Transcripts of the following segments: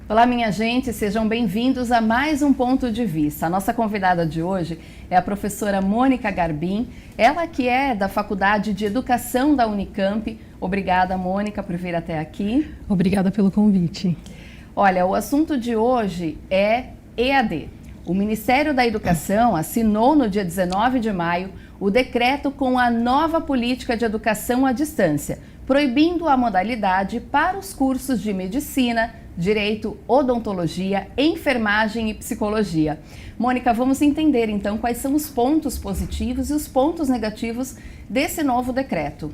Olá, minha gente, sejam bem-vindos a mais um Ponto de Vista. A nossa convidada de hoje é a professora Mônica Garbim, ela que é da Faculdade de Educação da Unicamp. Obrigada, Mônica, por vir até aqui. Obrigada pelo convite. Olha, o assunto de hoje é EAD. O Ministério da Educação assinou no dia 19 de maio o decreto com a nova política de educação à distância, proibindo a modalidade para os cursos de medicina, direito, odontologia, enfermagem e psicologia. Mônica, vamos entender então quais são os pontos positivos e os pontos negativos desse novo decreto.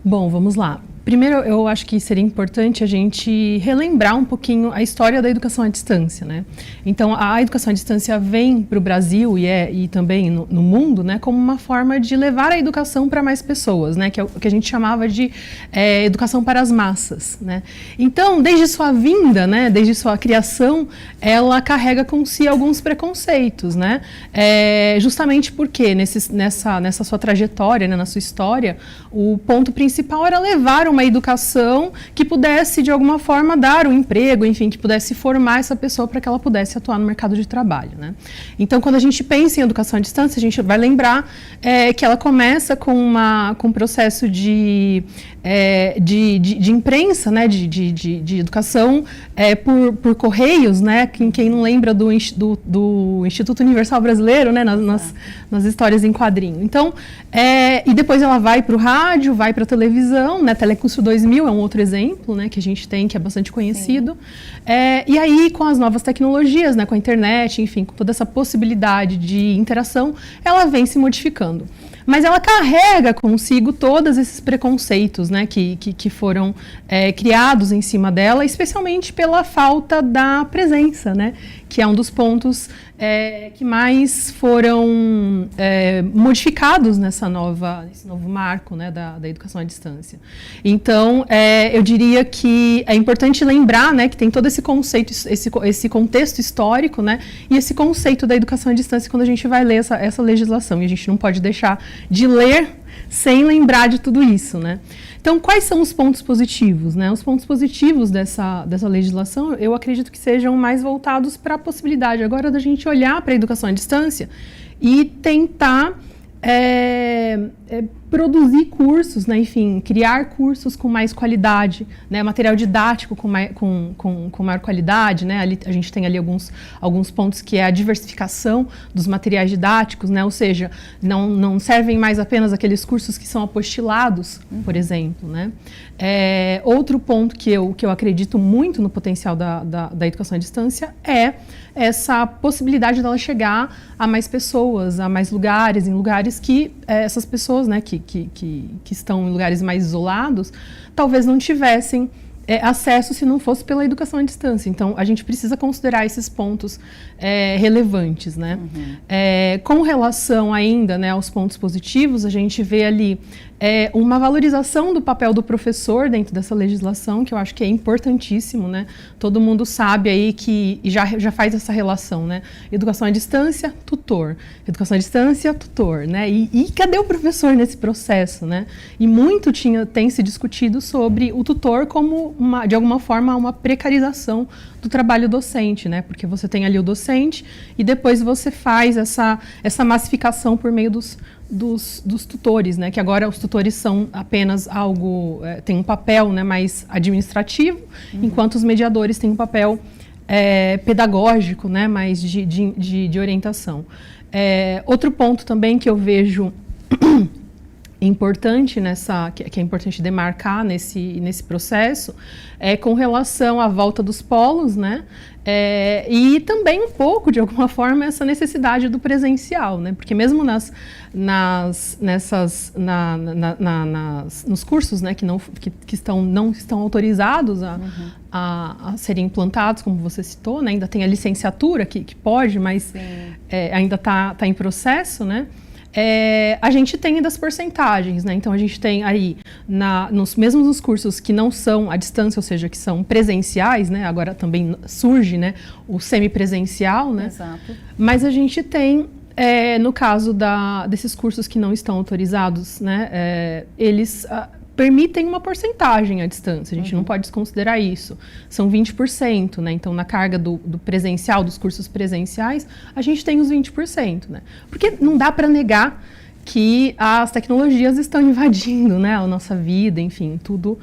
Bom, vamos lá. Primeiro, eu acho que seria importante a gente relembrar um pouquinho a história da educação à distância, né? Então, a educação à distância vem para o Brasil e também no mundo, né, como uma forma de levar a educação para mais pessoas, né? Que é o que a gente chamava de educação para as massas, né? Então, desde sua vinda, né, desde sua criação, ela carrega com si alguns preconceitos, né? Justamente porque nessa sua trajetória, né, na sua história, o ponto principal era levar uma educação que pudesse, de alguma forma, dar um emprego, enfim, que pudesse formar essa pessoa para que ela pudesse atuar no mercado de trabalho, né? Então, quando a gente pensa em educação à distância, a gente vai lembrar que ela começa com um processo de imprensa, né, de educação por correios, né? Quem não lembra do Instituto Universal Brasileiro, né, nas histórias em quadrinho. Então, e depois ela vai para o rádio, vai para a televisão, né? Telecurso 2000 é um outro exemplo, né, que a gente tem, que é bastante conhecido. E aí, com as novas tecnologias, né, com a internet, enfim, com toda essa possibilidade de interação, ela vem se modificando. Mas ela carrega consigo todos esses preconceitos, né, que foram criados em cima dela, especialmente pela falta da presença, né, que é um dos pontos que mais foram modificados nesse novo marco, né, da educação à distância. Então, eu diria que é importante lembrar, né, que tem todo esse conceito, esse contexto histórico, né, e esse conceito da educação à distância quando a gente vai ler essa legislação, e a gente não pode deixar de ler sem lembrar de tudo isso, né? Então, quais são os pontos positivos, né? Os pontos positivos dessa legislação, eu acredito que sejam mais voltados para a possibilidade agora da gente olhar para a educação à distância e tentar produzir cursos, né? Enfim, criar cursos com mais qualidade, né? Material didático com maior qualidade, né? Ali, a gente tem ali alguns pontos que é a diversificação dos materiais didáticos, né? Ou seja, não servem mais apenas aqueles cursos que são apostilados, por exemplo, né? Outro ponto que eu acredito muito no potencial da educação à distância é essa possibilidade dela chegar a mais pessoas, a mais lugares, em lugares que essas pessoas, né, que estão em lugares mais isolados, talvez não tivessem acesso se não fosse pela educação à distância. Então, a gente precisa considerar esses pontos relevantes, né? Com relação ainda, né, aos pontos positivos, a gente vê ali uma valorização do papel do professor dentro dessa legislação, que eu acho que é importantíssimo, né? Todo mundo sabe aí que já faz essa relação, né? Educação à distância, tutor. Educação à distância, tutor, né? E cadê o professor nesse processo, né? E muito tem se discutido sobre o tutor como, de alguma forma, uma precarização do trabalho docente, né? Porque você tem ali o docente e depois você faz essa massificação por meio dos tutores, né? Que agora os tutores são apenas algo, tem um papel, né, mais administrativo, enquanto os mediadores têm um papel pedagógico, né, mais de orientação. Outro ponto também que eu vejo importante que é importante demarcar nesse processo com relação à volta dos polos, né? E também um pouco, de alguma forma, essa necessidade do presencial, né? Porque mesmo nos cursos, né, que não estão autorizados a serem implantados, como você citou, né? Ainda tem a licenciatura que pode, mas ainda está em processo, né? A gente tem das porcentagens, né? Então a gente tem aí, mesmo nos cursos que não são à distância, ou seja, que são presenciais, né? Agora também surge, né, o semipresencial, né? Exato. Mas a gente tem, no caso desses cursos que não estão autorizados, né, eles permitem uma porcentagem à distância, a gente não pode desconsiderar isso. São 20%, né? Então, na carga do presencial, dos cursos presenciais, a gente tem os 20%, né? Porque não dá para negar que as tecnologias estão invadindo, né, a nossa vida, enfim, tudo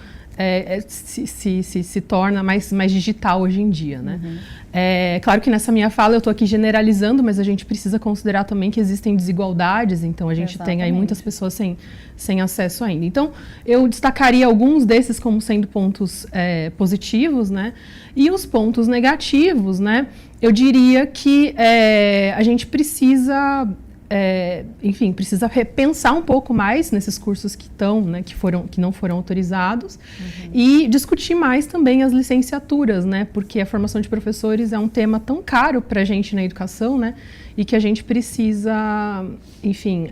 se torna mais digital hoje em dia, né? Claro que nessa minha fala eu estou aqui generalizando, mas a gente precisa considerar também que existem desigualdades, então a gente tem aí muitas pessoas sem acesso ainda. Então, eu destacaria alguns desses como sendo pontos positivos, né? E os pontos negativos, né? Eu diria que a gente precisa... enfim, precisa repensar um pouco mais nesses cursos que estão, né, que não foram autorizados, e discutir mais também as licenciaturas, né, porque a formação de professores é um tema tão caro para a gente na educação, né, e que a gente precisa, enfim,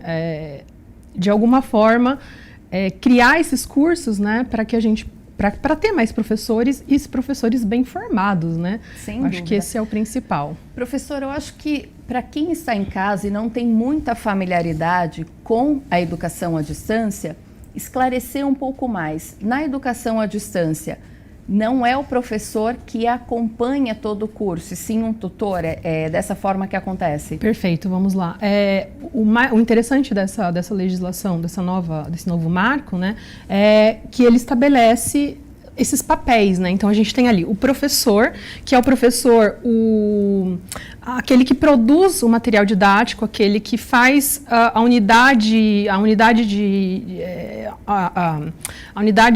de alguma forma, criar esses cursos, né, para que a gente para ter mais professores e professores bem formados, né? Sem dúvida. Acho que esse é o principal. Professor, eu acho que para quem está em casa e não tem muita familiaridade com a educação à distância, esclarecer um pouco mais. Na educação à distância, não é o professor que acompanha todo o curso, e sim um tutor? É dessa forma que acontece? Perfeito, vamos lá. O interessante dessa legislação, desse novo marco, né, é que ele estabelece esses papéis, né? Então a gente tem ali o professor, que é o professor, aquele que produz o material didático, aquele que faz a unidade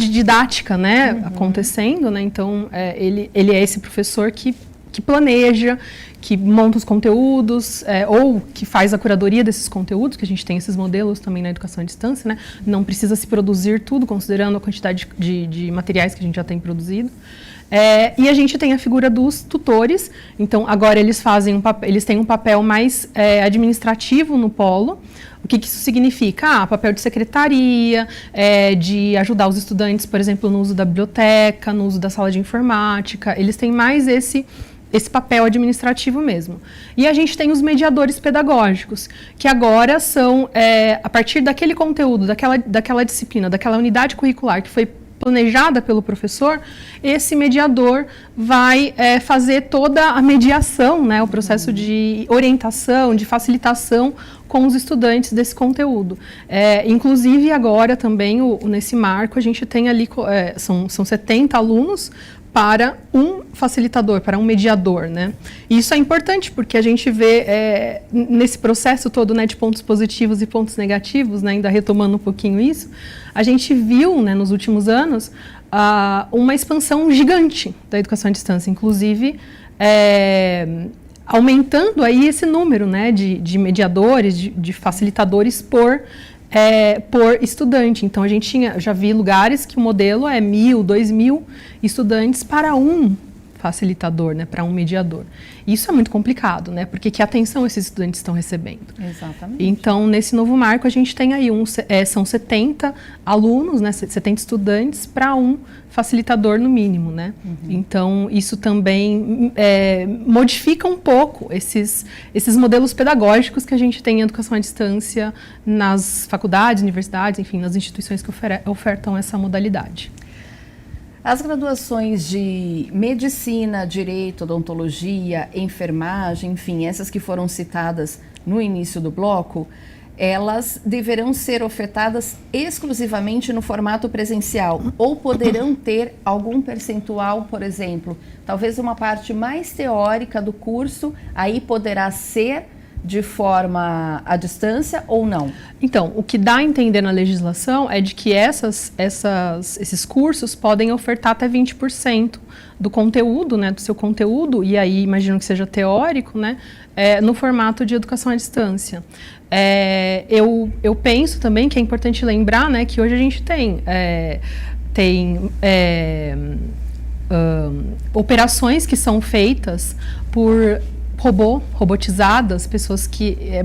didática, né, acontecendo, né? Então ele é esse professor que planeja, que monta os conteúdos, ou que faz a curadoria desses conteúdos, que a gente tem esses modelos também na educação à distância, né? Não precisa se produzir tudo, considerando a quantidade de materiais que a gente já tem produzido. E a gente tem a figura dos tutores, então agora eles têm um papel mais administrativo no polo. O que isso significa? Papel de secretaria, de ajudar os estudantes, por exemplo, no uso da biblioteca, no uso da sala de informática, eles têm mais esse papel administrativo mesmo. E a gente tem os mediadores pedagógicos, que agora são, a partir daquele conteúdo, daquela disciplina, daquela unidade curricular que foi planejada pelo professor, esse mediador vai fazer toda a mediação, né, o processo de orientação, de facilitação com os estudantes desse conteúdo. Inclusive, agora também, nesse marco, a gente tem ali, são 70 alunos, para um facilitador, para um mediador, né? E isso é importante porque a gente vê nesse processo todo, né, de pontos positivos e pontos negativos, né, ainda retomando um pouquinho isso, a gente viu, né, nos últimos anos uma expansão gigante da educação à distância, inclusive aumentando aí esse número, né, de mediadores, de facilitadores por estudante. Então, já vi lugares que o modelo é 1.000, 2.000 estudantes para um facilitador, né, para um mediador. Isso é muito complicado, né, porque que atenção esses estudantes estão recebendo? Exatamente. Então, nesse novo marco, a gente tem aí são 70 alunos, né, 70 estudantes para um facilitador no mínimo, né? Então, isso também modifica um pouco esses modelos pedagógicos que a gente tem em educação à distância nas faculdades, universidades, enfim, nas instituições que ofertam essa modalidade. As graduações de medicina, direito, odontologia, enfermagem, enfim, essas que foram citadas no início do bloco, elas deverão ser ofertadas exclusivamente no formato presencial ou poderão ter algum percentual, por exemplo, talvez uma parte mais teórica do curso, aí poderá ser de forma à distância ou não? Então, o que dá a entender na legislação é de que esses cursos podem ofertar até 20% do conteúdo, né, do seu conteúdo, e aí imagino que seja teórico, né, no formato de educação à distância. Eu penso também que é importante lembrar, né, que hoje a gente tem operações que são feitas por robotizadas, pessoas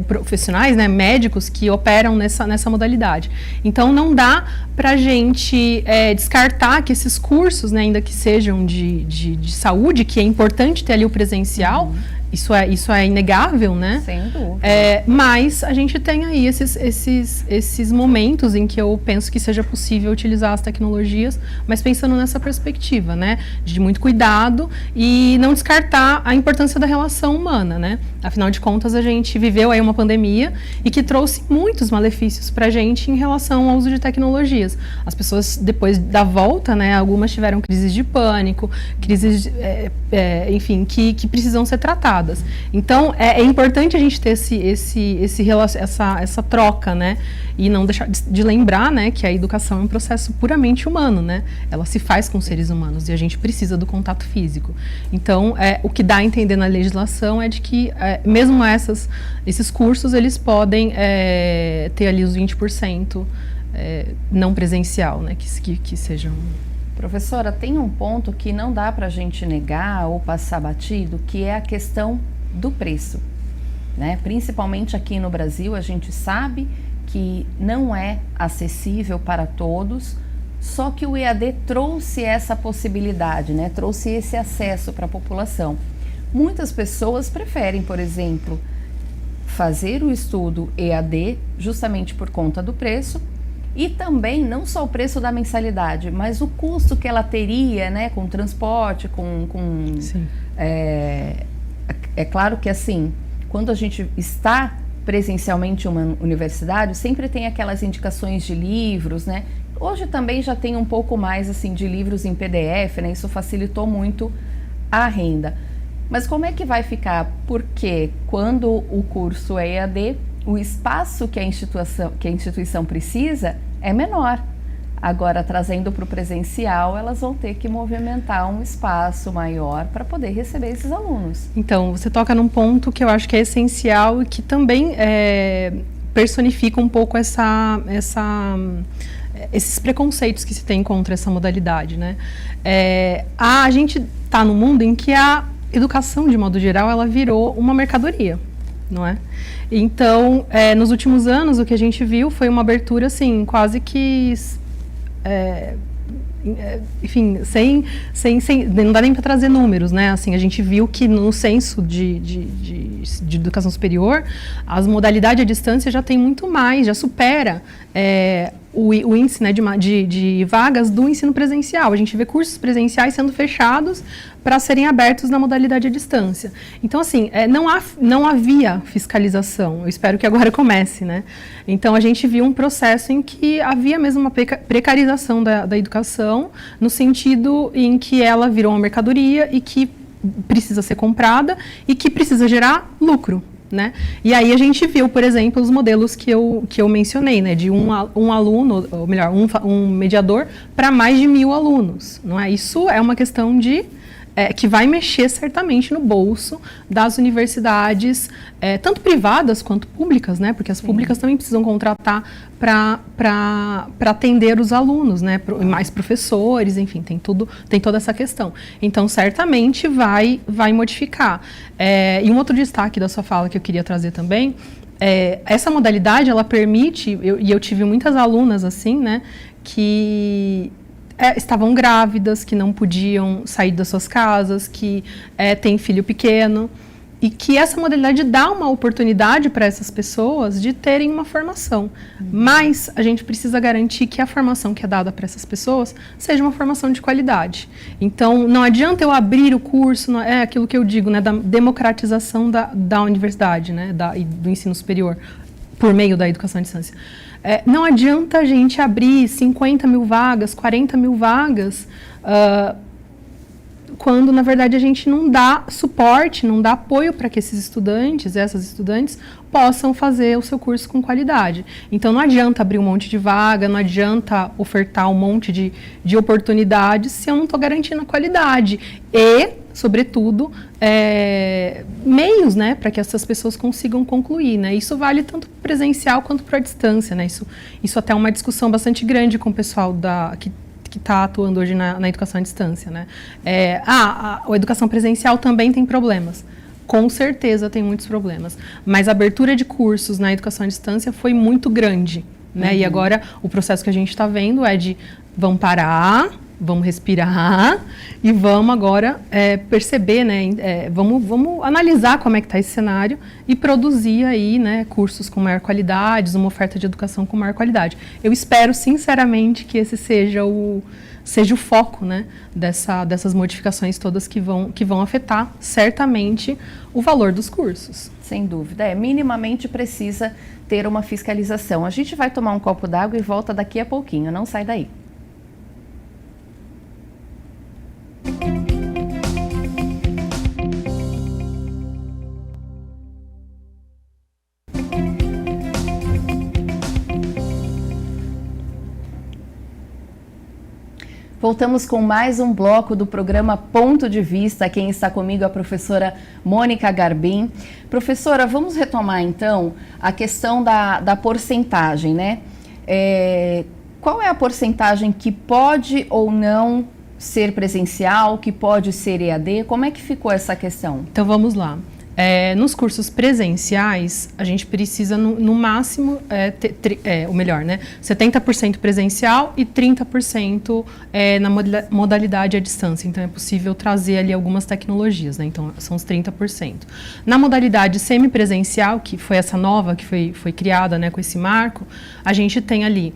profissionais, né, médicos que operam nessa modalidade. Então, não dá para a gente descartar que esses cursos, né, ainda que sejam de saúde, que é importante ter ali o presencial, Isso é inegável, né? Sem dúvida. Mas a gente tem aí esses momentos em que eu penso que seja possível utilizar as tecnologias, mas pensando nessa perspectiva, né? De muito cuidado e não descartar a importância da relação humana, né? Afinal de contas, a gente viveu aí uma pandemia e que trouxe muitos malefícios para a gente em relação ao uso de tecnologias. As pessoas, depois da volta, né? Algumas tiveram crises de pânico, crises, enfim, que precisam ser tratadas. Então, é importante a gente ter essa troca, né? E não deixar de lembrar, né, que a educação é um processo puramente humano, né? Ela se faz com seres humanos e a gente precisa do contato físico. Então, o que dá a entender na legislação é de que, mesmo esses cursos, eles podem ter ali os 20% não presencial, né? Que sejam... Professora, tem um ponto que não dá para a gente negar ou passar batido, que é a questão do preço, né? Principalmente aqui no Brasil, a gente sabe que não é acessível para todos, só que o EAD trouxe essa possibilidade, né? Trouxe esse acesso para a população. Muitas pessoas preferem, por exemplo, fazer o estudo EAD justamente por conta do preço, e também não só o preço da mensalidade, mas o custo que ela teria, né, com transporte, Sim. É claro que assim, quando a gente está presencialmente em uma universidade, sempre tem aquelas indicações de livros, né? Hoje também já tem um pouco mais assim de livros em PDF, né? Isso facilitou muito a renda. Mas como é que vai ficar? Porque quando o curso é EAD, o espaço que a instituição precisa é menor. Agora, trazendo para o presencial, elas vão ter que movimentar um espaço maior para poder receber esses alunos. Então, você toca num ponto que eu acho que é essencial e que também personifica um pouco esses preconceitos que se tem contra essa modalidade, né? A gente está num mundo em que a educação, de modo geral, ela virou uma mercadoria, não é? Então, nos últimos anos, o que a gente viu foi uma abertura, assim, quase que... enfim, não dá nem para trazer números, né? Assim, a gente viu que no censo de educação superior, as modalidades à distância já tem muito mais, já supera o índice, né, de vagas do ensino presencial. A gente vê cursos presenciais sendo fechados para serem abertos na modalidade à distância. Então, assim, não havia fiscalização. Eu espero que agora comece, né? Então, a gente viu um processo em que havia mesmo uma precarização da educação, no sentido em que ela virou uma mercadoria e que precisa ser comprada e que precisa gerar lucro, né? E aí a gente viu, por exemplo, os modelos que eu mencionei, né? De um aluno, ou melhor, um mediador para mais de 1.000 alunos, não é? Isso é uma questão que vai mexer certamente no bolso das universidades, tanto privadas quanto públicas, né? Porque as públicas também precisam contratar para atender os alunos, né? Mais professores, enfim, tem toda essa questão. Então, certamente vai modificar. E um outro destaque da sua fala que eu queria trazer também, essa modalidade, ela permite, e eu tive muitas alunas assim, né? Que estavam grávidas, que não podiam sair das suas casas, que têm filho pequeno, e que essa modalidade dá uma oportunidade para essas pessoas de terem uma formação. Mas a gente precisa garantir que a formação que é dada para essas pessoas seja uma formação de qualidade. Então, não adianta eu abrir o curso, é aquilo que eu digo, né, da democratização da universidade, né, e do ensino superior, por meio da educação à distância. Não adianta a gente abrir 50.000 vagas, 40.000 vagas, quando, na verdade, a gente não dá suporte, não dá apoio para que esses estudantes, essas estudantes, possam fazer o seu curso com qualidade. Então, não adianta abrir um monte de vaga, não adianta ofertar um monte de oportunidades se eu não estou garantindo a qualidade. E, sobretudo, meios, né, para que essas pessoas consigam concluir, né? Isso vale tanto para o presencial quanto para a distância, né? Isso até é uma discussão bastante grande com o pessoal que está atuando hoje na educação à distância, né? A educação presencial também tem problemas. Com certeza tem muitos problemas. Mas a abertura de cursos na educação à distância foi muito grande, né? E agora o processo que a gente está vendo é de vão parar, Vamos respirar e vamos agora perceber, né? Vamos analisar como é que está esse cenário e produzir aí, né, cursos com maior qualidade, uma oferta de educação com maior qualidade. Eu espero, sinceramente, que esse seja o foco, né, dessas modificações todas que vão afetar, certamente, o valor dos cursos. Sem dúvida. Minimamente precisa ter uma fiscalização. A gente vai tomar um copo d'água e volta daqui a pouquinho. Não sai daí. Voltamos com mais um bloco do programa Ponto de Vista. Quem está comigo é a professora Mônica Garbim. Professora, vamos retomar então a questão da porcentagem, né? Qual é a porcentagem que pode ou não ser presencial, que pode ser EAD? Como é que ficou essa questão? Então vamos lá. Nos cursos presenciais, a gente precisa, no máximo, o melhor, né? 70% presencial e 30% na modalidade à distância. Então, é possível trazer ali algumas tecnologias, né? Então, são os 30%. Na modalidade semipresencial, que foi essa nova, que foi criada, né, com esse marco, a gente tem ali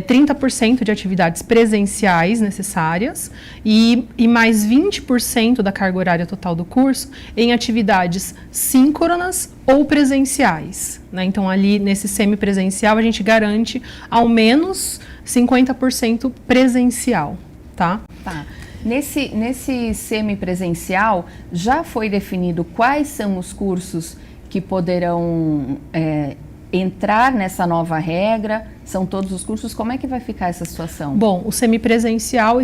30% de atividades presenciais necessárias e mais 20% da carga horária total do curso em atividades síncronas ou presenciais, né? Então, ali nesse semipresencial, a gente garante ao menos 50% presencial, tá? Tá. Nesse semipresencial, já foi definido quais são os cursos que poderão entrar nessa nova regra? São todos os cursos? Como é que vai ficar essa situação? Bom, o semipresencial,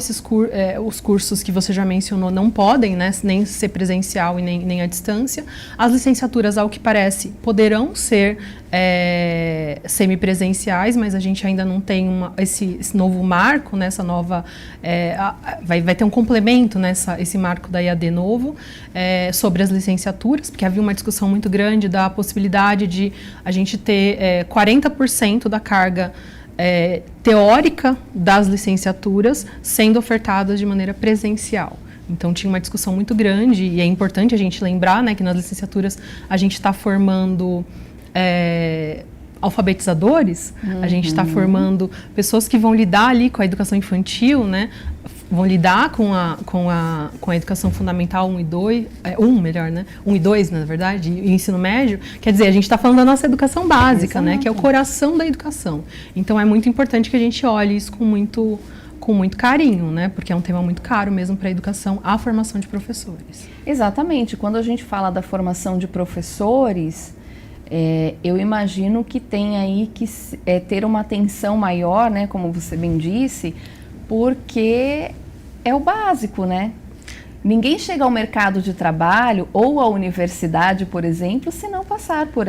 os cursos que você já mencionou não podem, né, nem ser presencial e nem à distância. As licenciaturas, ao que parece, poderão ser semipresenciais, mas a gente ainda não tem esse novo marco, né, essa nova... vai ter um complemento esse marco da EAD novo sobre as licenciaturas, porque havia uma discussão muito grande da possibilidade de a gente ter 40% da carga teórica das licenciaturas sendo ofertadas de maneira presencial. Então, tinha uma discussão muito grande e é importante a gente lembrar, né, que nas licenciaturas a gente está formando alfabetizadores, a gente está formando pessoas que vão lidar ali com a educação infantil, né, vão lidar com a educação fundamental 1 e 2, 1 e 2, na verdade, e ensino médio. Quer dizer, a gente está falando da nossa educação básica, né, que é o coração da educação. Então, é muito importante que a gente olhe isso com muito carinho, né, porque é um tema muito caro mesmo para a educação, a formação de professores. Exatamente. Quando a gente fala da formação de professores, eu imagino que tem aí que ter uma atenção maior, né, como você bem disse, porque é o básico, né? Ninguém chega ao mercado de trabalho ou à universidade, por exemplo, se não passar por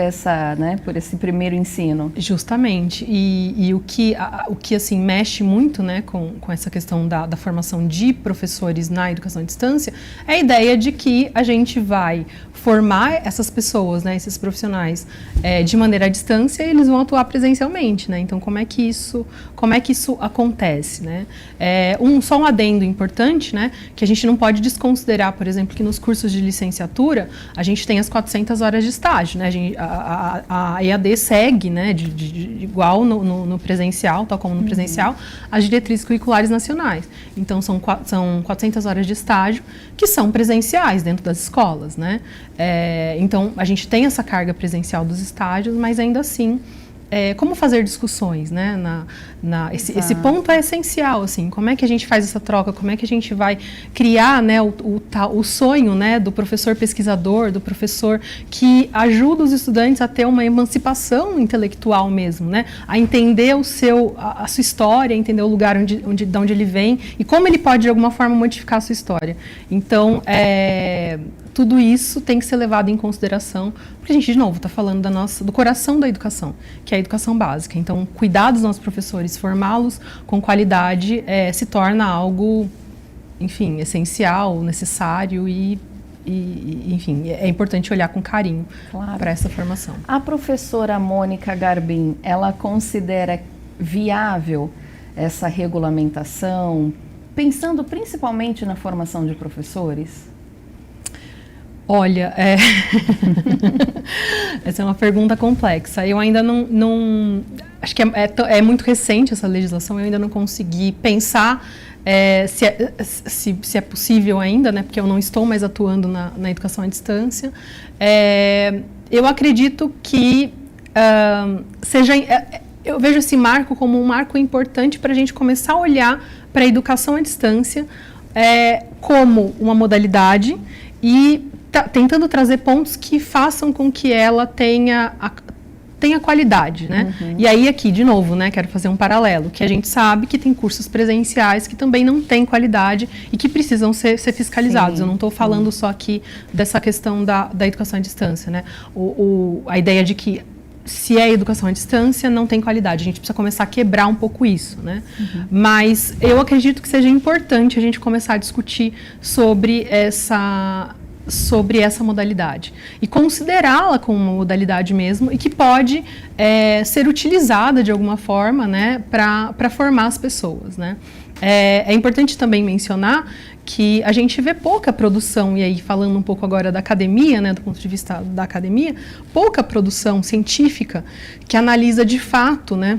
por esse primeiro ensino. Justamente. E o que assim, mexe muito, né, com essa questão da formação de professores na educação à distância é a ideia de que a gente vai formar essas pessoas, né, esses profissionais, de maneira à distância e eles vão atuar presencialmente, né? Então, como é que isso acontece, né? Só um adendo importante, né, que a gente não pode desconsiderar, por exemplo, que nos cursos de licenciatura a gente tem as 400 horas de estágio, né? A EAD segue, né, igual no presencial, tal como no presencial, as diretrizes curriculares nacionais. Então, são 400 horas de estágio que são presenciais dentro das escolas, né? Então, a gente tem essa carga presencial dos estágios, mas ainda assim, como fazer discussões, né? Esse ponto é essencial, assim, como é que a gente faz essa troca, como é que a gente vai criar, né, o sonho, né, do professor pesquisador, do professor que ajuda os estudantes a ter uma emancipação intelectual mesmo, né, a entender a sua história, entender o lugar de onde ele vem e como ele pode, de alguma forma, modificar a sua história. Então, tudo isso tem que ser levado em consideração, porque a gente, de novo, está falando do coração da educação, que é a educação básica. Então, cuidar dos nossos professores, formá-los com qualidade, se torna algo, enfim, essencial, necessário e enfim, é importante olhar com carinho para essa formação. A professora Mônica Garbim, ela considera viável essa regulamentação pensando principalmente na formação de professores? Olha, essa é uma pergunta complexa. Eu ainda não acho que é muito recente essa legislação, eu ainda não consegui pensar se é possível ainda, né, porque eu não estou mais atuando na educação à distância. Eu acredito que eu vejo esse marco como um marco importante para a gente começar a olhar para a educação à distância como uma modalidade e tentando trazer pontos que façam com que ela tenha qualidade, né? Uhum. E aí aqui, de novo, né, quero fazer um paralelo, que a gente sabe que tem cursos presenciais que também não têm qualidade e que precisam ser fiscalizados. Sim. Eu não estou falando só aqui dessa questão da educação à distância, né? A ideia de que se é educação à distância, não tem qualidade. A gente precisa começar a quebrar um pouco isso, né? Uhum. Mas eu acredito que seja importante a gente começar a discutir sobre essa modalidade e considerá-la como uma modalidade mesmo e que pode ser utilizada de alguma forma, né, para formar as pessoas, né? É importante também mencionar que a gente vê pouca produção, e aí falando um pouco agora da academia, né, do ponto de vista da academia, pouca produção científica que analisa de fato, né,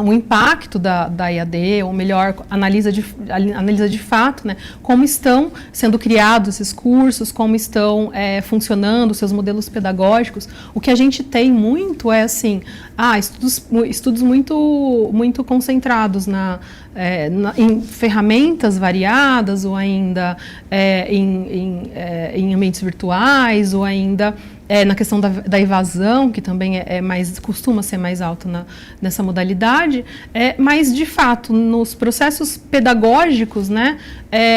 o impacto da EAD, ou melhor, analisa de fato, né, como estão sendo criados esses cursos, como estão funcionando os seus modelos pedagógicos. O que a gente tem muito é assim, estudos muito concentrados em ferramentas variadas, ou ainda em ambientes virtuais, ou ainda na questão da evasão, que também costuma ser mais alto nessa modalidade, mas, de fato, nos processos pedagógicos, né,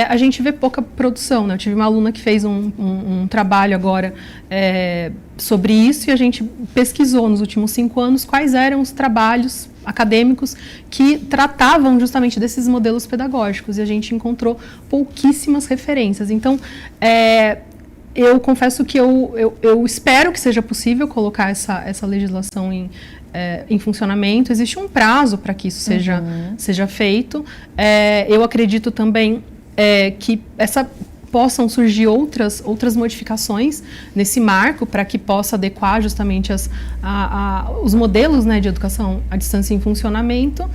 a gente vê pouca produção, né? Eu tive uma aluna que fez um trabalho agora sobre isso, e a gente pesquisou nos últimos 5 anos quais eram os trabalhos acadêmicos que tratavam justamente desses modelos pedagógicos, e a gente encontrou pouquíssimas referências. Então, eu confesso que eu espero que seja possível colocar essa legislação em funcionamento. Existe um prazo para que isso seja feito. Eu acredito também que possam surgir outras modificações nesse marco para que possa adequar justamente os modelos, né, de educação à distância em funcionamento,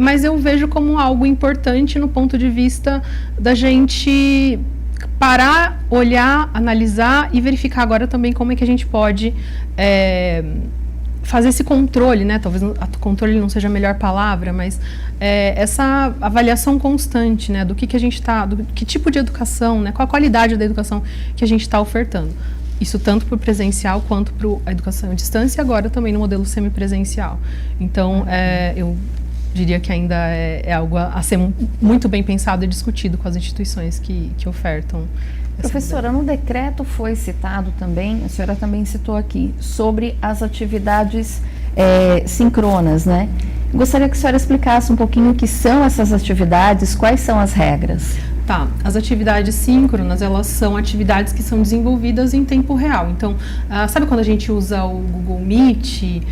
mas eu vejo como algo importante no ponto de vista da gente parar, olhar, analisar e verificar agora também como é que a gente pode fazer esse controle, né? Talvez controle não seja a melhor palavra, mas essa avaliação constante, né? Do que a gente do que tipo de educação, né? Qual a qualidade da educação que a gente está ofertando. Isso tanto para o presencial quanto para a educação à distância, e agora também no modelo semipresencial. Então, eu diria que ainda é algo a ser muito bem pensado e discutido com as instituições que ofertam. Professora, no decreto foi citado também, a senhora também citou aqui, sobre as atividades síncronas, né? Gostaria que a senhora explicasse um pouquinho o que são essas atividades, quais são as regras. Tá, as atividades síncronas, elas são atividades que são desenvolvidas em tempo real. Então, sabe quando a gente usa o Google Meet,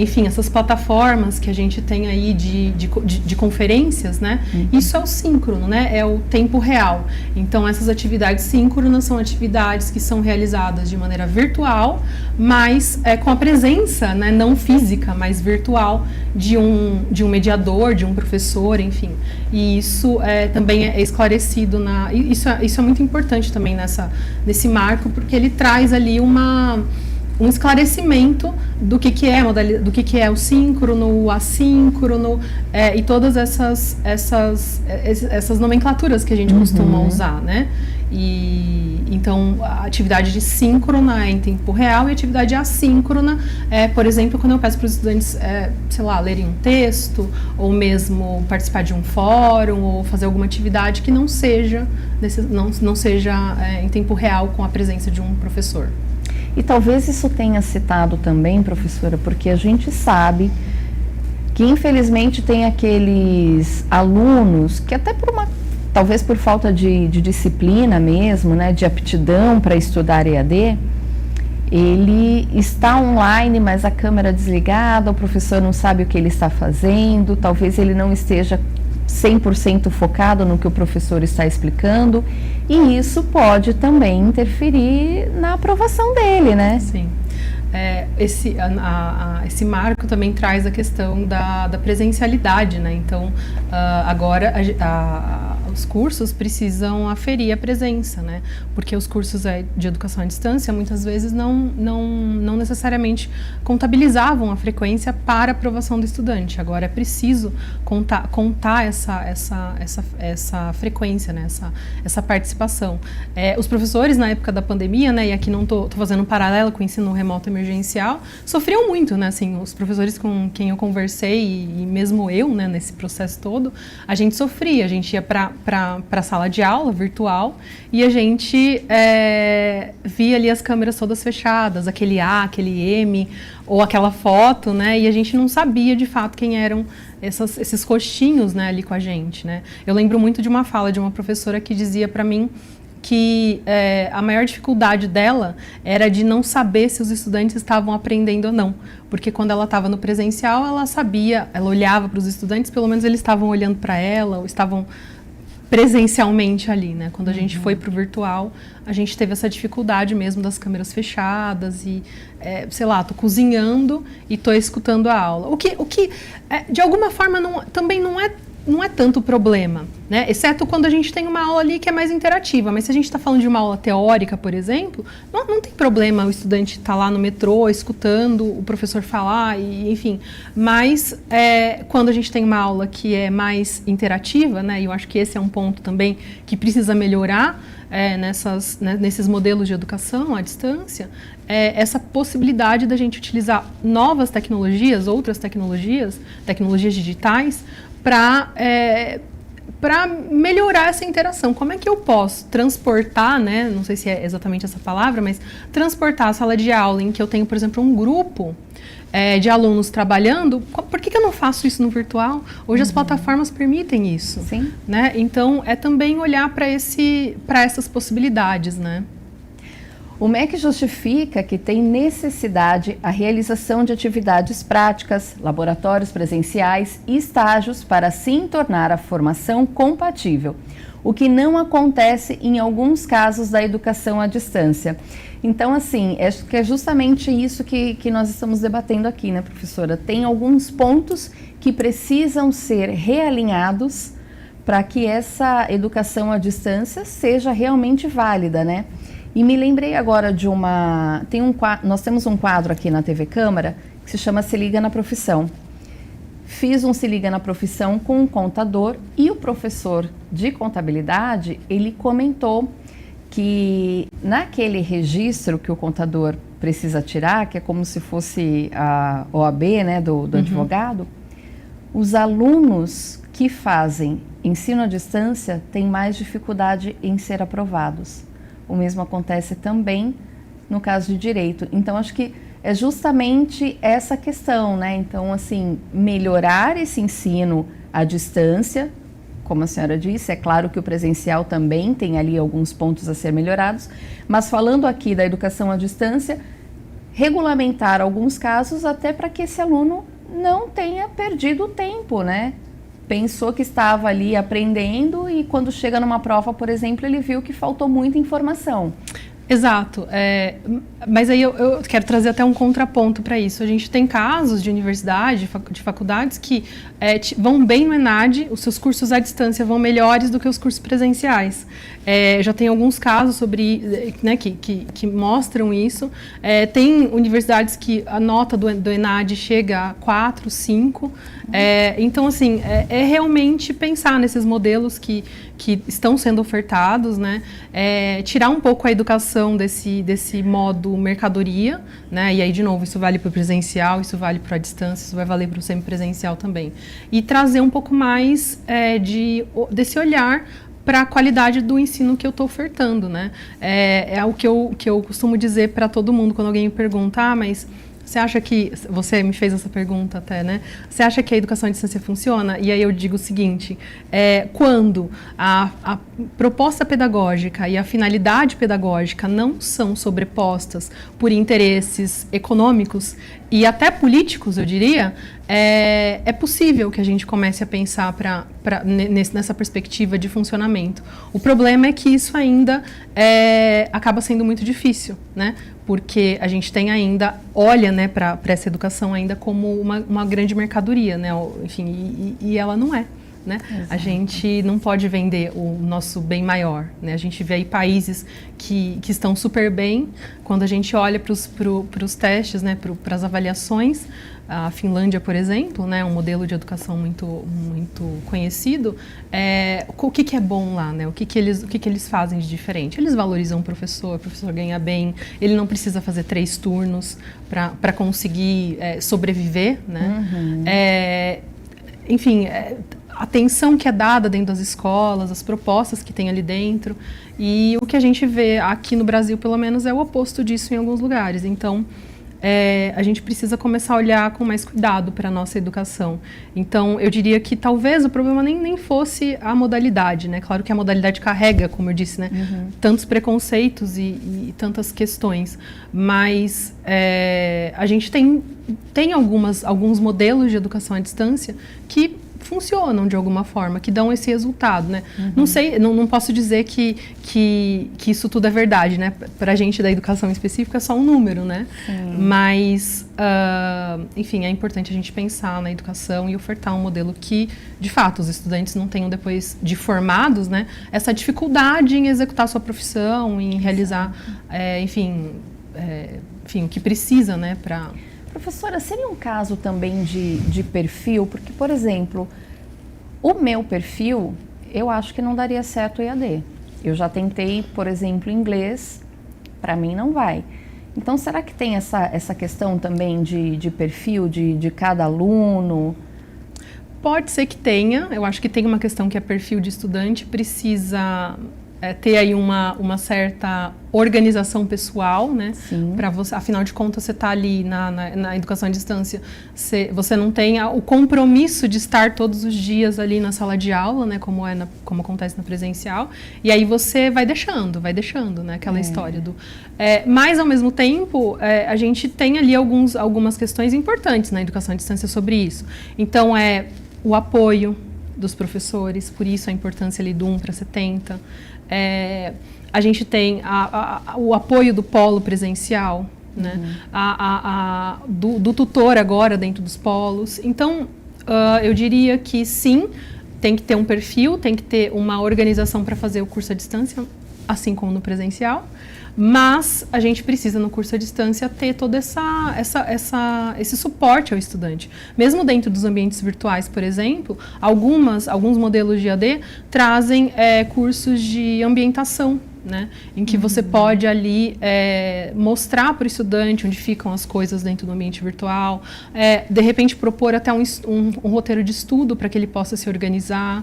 enfim, essas plataformas que a gente tem aí de conferências, né? Uhum. Isso é o síncrono, né? É o tempo real. Então, essas atividades síncronas são atividades que são realizadas de maneira virtual, mas com a presença, né, não física, mas virtual, de um mediador, de um professor, enfim. E isso também é esclarecido isso é muito importante também nesse marco, porque ele traz ali um esclarecimento do que é o síncrono, o assíncrono, e todas essas nomenclaturas que a gente costuma usar, né? E então a atividade de síncrona é em tempo real, e a atividade assíncrona por exemplo, quando eu peço para os estudantes, sei lá, lerem um texto, ou mesmo participar de um fórum, ou fazer alguma atividade que não seja em tempo real com a presença de um professor. E talvez isso tenha citado também, professora, porque a gente sabe que infelizmente tem aqueles alunos que até talvez por falta de disciplina mesmo, né, de aptidão para estudar EAD, ele está online, mas a câmera desligada, o professor não sabe o que ele está fazendo, talvez ele não esteja 100% focado no que o professor está explicando, e isso pode também interferir na aprovação dele, né? Sim. Esse marco também traz a questão da presencialidade, né? Então, agora os cursos precisam aferir a presença, né? Porque os cursos de educação à distância muitas vezes não necessariamente contabilizavam a frequência para aprovação do estudante. Agora é preciso contar essa frequência, né? Essa participação. Os professores na época da pandemia, né? E aqui não estou fazendo um paralelo com o ensino remoto emergencial, sofriam muito, né? Assim, os professores com quem eu conversei e mesmo eu, né? Nesse processo todo, a gente sofria, a gente ia para a sala de aula virtual e a gente via ali as câmeras todas fechadas, aquele A, aquele M ou aquela foto, né? E a gente não sabia de fato quem eram esses rostinhos, né, ali com a gente, né? Eu lembro muito de uma fala de uma professora que dizia para mim que a maior dificuldade dela era de não saber se os estudantes estavam aprendendo ou não. Porque quando ela estava no presencial, ela sabia, ela olhava para os estudantes, pelo menos eles estavam olhando para ela, ou estavam presencialmente ali, né? Quando a gente foi para o virtual, a gente teve essa dificuldade mesmo das câmeras fechadas e, sei lá, tô cozinhando e tô escutando a aula. O que de alguma forma, também não é tanto problema, né? Exceto quando a gente tem uma aula ali que é mais interativa. Mas se a gente está falando de uma aula teórica, por exemplo, não tem problema o estudante estar lá no metrô, escutando o professor falar, e, enfim. Mas quando a gente tem uma aula que é mais interativa, né? E eu acho que esse é um ponto também que precisa melhorar nesses modelos de educação à distância, essa possibilidade da gente utilizar novas tecnologias, outras tecnologias digitais, para melhorar essa interação. Como é que eu posso transportar, né? Não sei se é exatamente essa palavra, mas transportar a sala de aula em que eu tenho, por exemplo, um grupo de alunos trabalhando, por que eu não faço isso no virtual? Hoje as plataformas permitem isso. Sim. Né? Então, também olhar para essas possibilidades, né? O MEC justifica que tem necessidade a realização de atividades práticas, laboratórios presenciais e estágios para assim tornar a formação compatível, o que não acontece em alguns casos da educação à distância. Então, assim, acho que é justamente isso que nós estamos debatendo aqui, né, professora? Tem alguns pontos que precisam ser realinhados para que essa educação à distância seja realmente válida, né? E me lembrei agora de nós temos um quadro aqui na TV Câmara que se chama Se Liga na Profissão. Fiz um Se Liga na Profissão com um contador e o professor de contabilidade, ele comentou que naquele registro que o contador precisa tirar, que é como se fosse a OAB, né, do advogado, os alunos que fazem ensino à distância têm mais dificuldade em ser aprovados. O mesmo acontece também no caso de direito. Então, acho que é justamente essa questão, né? Então, assim, melhorar esse ensino à distância, como a senhora disse, é claro que o presencial também tem ali alguns pontos a ser melhorados, mas falando aqui da educação à distância, regulamentar alguns casos até para que esse aluno não tenha perdido o tempo, né? Pensou que estava ali aprendendo e quando chega numa prova, por exemplo, ele viu que faltou muita informação. Exato, mas aí eu quero trazer até um contraponto para isso. A gente tem casos de universidade, de faculdades que vão bem no ENAD, os seus cursos à distância vão melhores do que os cursos presenciais. Já tem alguns casos né, que mostram isso. Tem universidades que a nota do ENAD chega a 4, 5. Então, assim, realmente pensar nesses modelos que estão sendo ofertados, né? Tirar um pouco a educação desse modo mercadoria, né? E aí, de novo, isso vale para o presencial, isso vale para a distância, isso vai valer para o semipresencial também. E trazer um pouco mais desse olhar para a qualidade do ensino que eu estou ofertando, né? É o que eu costumo dizer para todo mundo quando alguém me pergunta, mas Você acha que... Você me fez essa pergunta até, né? Você acha que a educação à distância funciona? E aí eu digo o seguinte, quando a proposta pedagógica e a finalidade pedagógica não são sobrepostas por interesses econômicos e até políticos, eu diria, é possível que a gente comece a pensar nessa perspectiva de funcionamento. O problema é que isso ainda acaba sendo muito difícil, né? Porque a gente tem ainda, olha, né, para essa educação ainda como uma grande mercadoria, né? Enfim, e ela não é. Né? A gente não pode vender o nosso bem maior, né? A gente vê aí países que estão super bem, quando a gente olha para os testes, né, para as avaliações. A Finlândia, por exemplo, né, um modelo de educação muito conhecido. O que é bom lá, né? O que eles fazem de diferente? Eles valorizam o professor ganha bem, ele não precisa fazer 3 turnos para conseguir sobreviver, né? Uhum. Enfim, a atenção que é dada dentro das escolas, as propostas que tem ali dentro. E o que a gente vê aqui no Brasil, pelo menos, é o oposto disso em alguns lugares. Então, a gente precisa começar a olhar com mais cuidado para a nossa educação. Então, eu diria que talvez o problema nem fosse a modalidade, né? Claro que a modalidade carrega, como eu disse, né? Uhum. Tantos preconceitos e tantas questões. Mas a gente tem alguns modelos de educação à distância que funcionam de alguma forma, que dão esse resultado, né? Uhum. Não sei, não posso dizer que isso tudo é verdade, né? Para a gente da educação específica é só um número, né? Mas, enfim, é importante a gente pensar na educação e ofertar um modelo que, de fato, os estudantes não tenham depois de formados, né? Essa dificuldade em executar sua profissão, em realizar, enfim, o que precisa, né? Professora, seria um caso também de perfil? Porque, por exemplo, o meu perfil, eu acho que não daria certo o EAD. Eu já tentei, por exemplo, inglês, para mim não vai. Então, será que tem essa questão também de perfil de cada aluno? Pode ser que tenha. Eu acho que tem uma questão que é perfil de estudante, precisa ter aí uma certa organização pessoal, né? Para você, afinal de contas, você está ali na educação à distância, você não tem o compromisso de estar todos os dias ali na sala de aula, né? Como acontece na presencial, e aí você vai deixando, né? Aquela história do... mas, ao mesmo tempo, a gente tem ali algumas questões importantes na educação à distância sobre isso. Então, o apoio dos professores, por isso a importância ali do 1:70. A gente tem o apoio do polo presencial, né? Do tutor agora dentro dos polos. Então, eu diria que sim, tem que ter um perfil, tem que ter uma organização para fazer o curso à distância, assim como no presencial. Mas a gente precisa, no curso à distância, ter todo esse suporte ao estudante. Mesmo dentro dos ambientes virtuais, por exemplo, alguns modelos de AD trazem cursos de ambientação, né? Em que você pode ali mostrar para o estudante onde ficam as coisas dentro do ambiente virtual, de repente propor até um roteiro de estudo para que ele possa se organizar,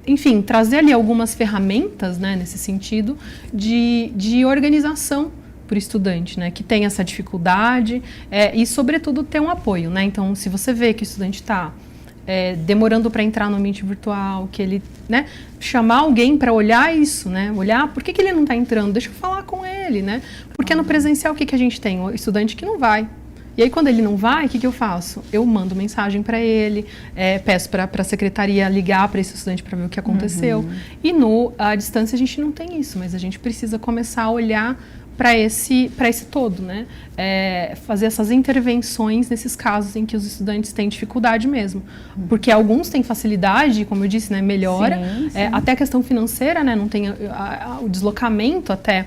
enfim, trazer ali algumas ferramentas, né, nesse sentido de organização para o estudante, né, que tem essa dificuldade e, sobretudo, ter um apoio, né? Então, se você vê que o estudante está demorando para entrar no ambiente virtual, que ele, né, chamar alguém para olhar isso, né, olhar por que ele não está entrando, deixa eu falar com ele, né, porque no presencial o que a gente tem? O estudante que não vai. E aí, quando ele não vai, o que eu faço? Eu mando mensagem para ele, peço para a secretaria ligar para esse estudante para ver o que aconteceu. E à distância a gente não tem isso, mas a gente precisa começar a olhar para esse todo, né? Fazer essas intervenções nesses casos em que os estudantes têm dificuldade mesmo. Porque alguns têm facilidade, como eu disse, né, melhora. Sim, sim. Até a questão financeira, né, não tem o deslocamento até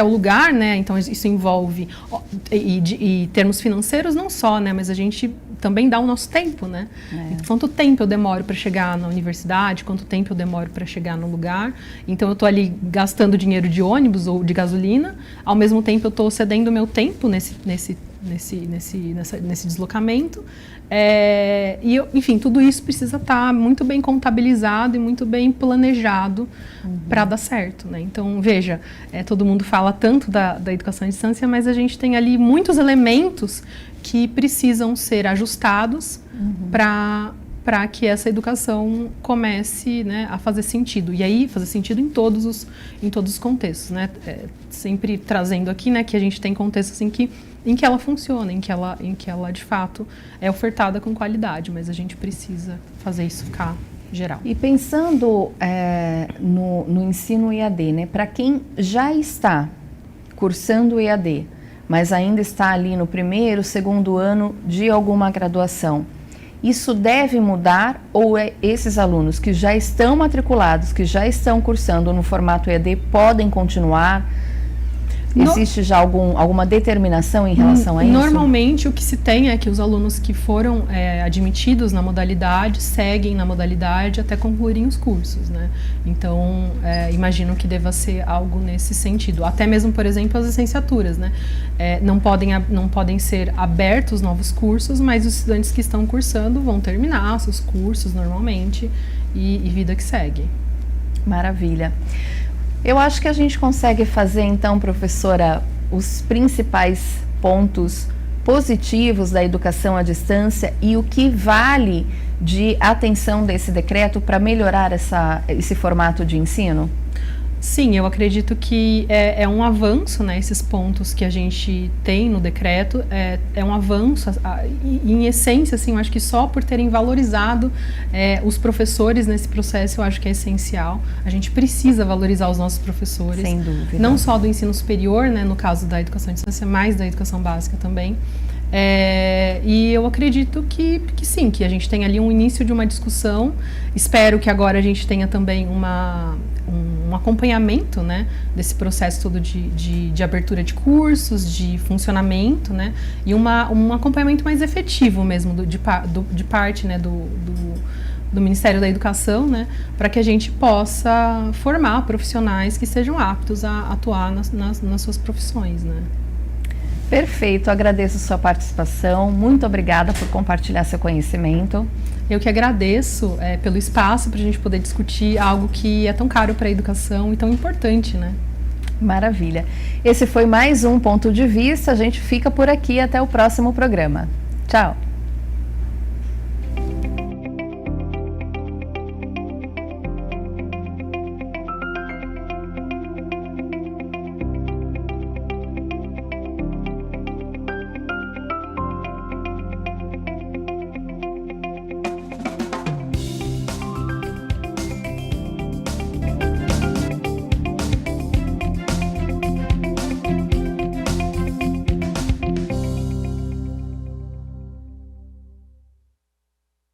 o lugar, né? Então isso envolve e termos financeiros não só, né? Mas a gente também dá o nosso tempo, né? Quanto tempo eu demoro para chegar na universidade, quanto tempo eu demoro para chegar no lugar. Então eu estou ali gastando dinheiro de ônibus ou de gasolina, ao mesmo tempo eu estou cedendo meu tempo nesse deslocamento. Enfim, tudo isso precisa estar muito bem contabilizado e muito bem planejado para dar certo, né? Então, veja, todo mundo fala tanto da educação à distância, mas a gente tem ali muitos elementos que precisam ser ajustados para que essa educação comece, né, a fazer sentido. E aí, fazer sentido em todos os contextos, né? Sempre trazendo aqui, né, que a gente tem contextos em que ela funciona, em que ela de fato é ofertada com qualidade, mas a gente precisa fazer isso ficar geral. E pensando no ensino EAD, né, para quem já está cursando EAD, mas ainda está ali no primeiro, segundo ano de alguma graduação, isso deve mudar ou esses alunos que já estão matriculados, que já estão cursando no formato EAD, podem continuar? Existe já alguma determinação em relação a isso? Normalmente, o que se tem é que os alunos que foram admitidos na modalidade seguem na modalidade até concluírem os cursos, né? Então, imagino que deva ser algo nesse sentido. Até mesmo, por exemplo, as licenciaturas, né? Não podem ser abertos novos cursos, mas os estudantes que estão cursando vão terminar seus cursos normalmente e vida que segue. Maravilha. Eu acho que a gente consegue fazer, então, professora, os principais pontos positivos da educação à distância e o que vale de atenção desse decreto para melhorar esse formato de ensino? Sim, eu acredito que é um avanço, né, esses pontos que a gente tem no decreto, é um avanço, em essência, assim, eu acho que só por terem valorizado os professores nesse processo, eu acho que é essencial. A gente precisa valorizar os nossos professores. Sem dúvida. Não só do ensino superior, né, no caso da educação à distância, mas da educação básica também. E eu acredito que sim, que a gente tem ali um início de uma discussão. Espero que agora a gente tenha também um acompanhamento, né, desse processo todo de abertura de cursos, de funcionamento, né, e um acompanhamento mais efetivo mesmo de parte, né, do Ministério da Educação, né, para que a gente possa formar profissionais que sejam aptos a atuar nas suas profissões, né. Perfeito, agradeço a sua participação, muito obrigada por compartilhar seu conhecimento. Eu que agradeço pelo espaço para a gente poder discutir algo que é tão caro para a educação e tão importante, né? Maravilha. Esse foi mais um Ponto de Vista, a gente fica por aqui até o próximo programa. Tchau!